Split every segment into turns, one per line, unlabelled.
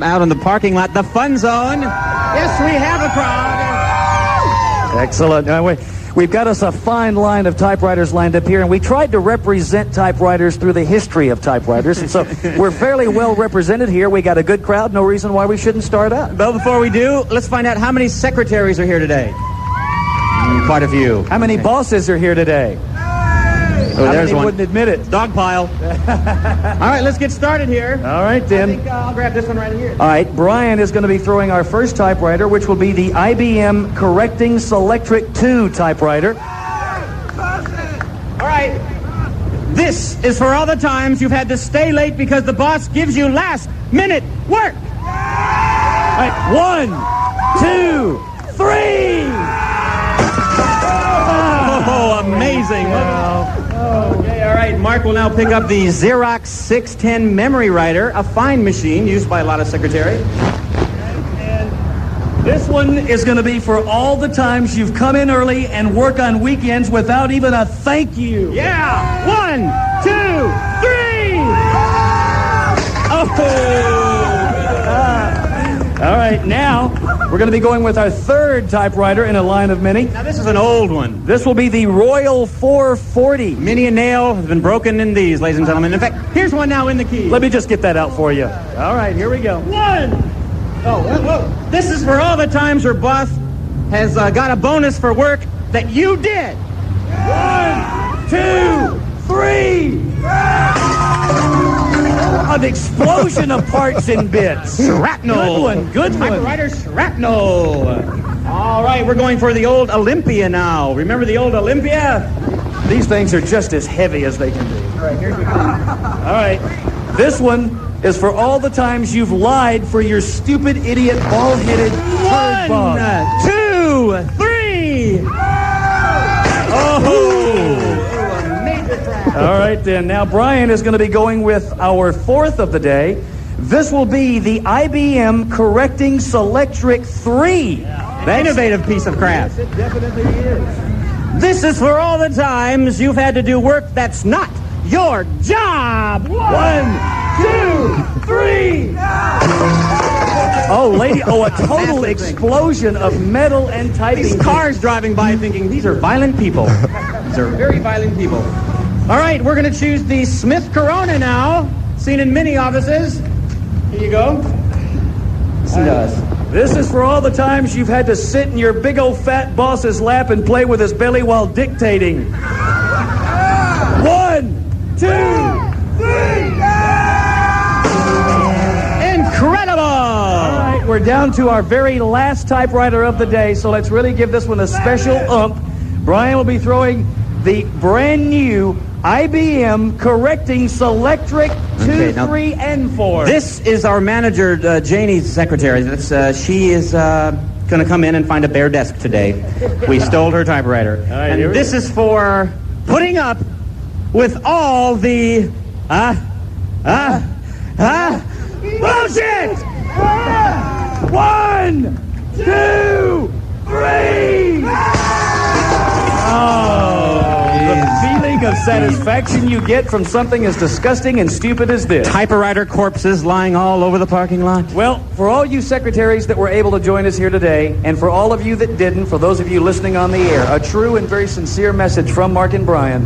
Out in the parking lot, the fun zone. Yes, we have a crowd.
Excellent. We've got us a fine line of typewriters lined up here, and we tried to represent typewriters through the history of typewriters, and so we're fairly well represented here. We got a good crowd. No reason why we shouldn't start up.
Well, before we do, let's find out how many secretaries are here today. Quite a few.
How many bosses are here today?
Oh,
How
there's
many
one.
wouldn't admit it?
Dog pile. All right, let's get started here.
All right, then.
I think I'll grab this one right here.
All right, Brian is going to be throwing our first typewriter, which will be the IBM Correcting Selectric 2 typewriter.
All right. This is for all the times you've had to stay late because the boss gives you last-minute work.
All right, 1, 2, 3.
Oh, amazing. Okay, all right. Mark will now pick up the Xerox 610 memory writer, a fine machine used by a lot of secretaries.
And this one is going to be for all the times you've come in early and work on weekends without even a thank you.
Yeah. 1, 2, 3. Oh.
All right, now we're going to be going with our third typewriter in a line of many.
Now, this is an old one.
This will be the Royal 440.
Many a nail has been broken in these, ladies and gentlemen. In fact, here's one now in the key.
Let me just get that out for you. All right, here we go.
1. Oh, whoa. This is for all the times your boss has got a bonus for work that you did.
1, 2, 3. An explosion of parts and bits.
Shrapnel.
Good one, good one.
Typewriter shrapnel. All right, we're going for the old Olympia now. Remember the old Olympia?
These things are just as heavy as they can be.
All right, here's the key.
All right, this one is for all the times you've lied for your stupid, idiot, bald-headed turd bug.
1, 2, 3. Oh.
All right, then. Now, Brian is going to be going with our fourth of the day. This will be the IBM Correcting Selectric 3.
The innovative piece of craft.
Yes, it definitely is.
This is for all the times you've had to do work that's not your job.
1, 2, 3. Oh, lady! Oh, a total explosion of metal and typing.
These cars driving by thinking, these are violent people. These are very violent people. All right, we're going to choose the Smith Corona now, seen in many offices. Here you go. Listen to us.
This is for all the times you've had to sit in your big old fat boss's lap and play with his belly while dictating. 1, 2, 3.
Incredible!
All right, we're down to our very last typewriter of the day, so let's really give this one a special ump. Brian will be throwing the brand new IBM Correcting Selectric 2, 3, and 4.
This is our manager, Janie's secretary. She is going to come in and find a bare desk today. We stole her typewriter.
Right,
and this is for putting up with all the bullshit!
1, 2, 3. Of satisfaction you get from something as disgusting and stupid as this.
Typewriter corpses lying all over the parking lot.
Well, for all you secretaries that were able to join us here today, and for all of you that didn't, for those of you listening on the air, a true and very sincere message from Mark and Brian.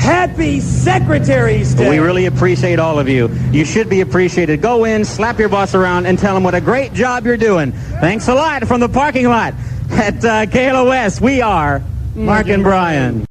Happy Secretaries Day!
We really appreciate all of you. You should be appreciated. Go in, slap your boss around, and tell him what a great job you're doing. Thanks a lot from the parking lot at KLOS. We are Mark and Brian.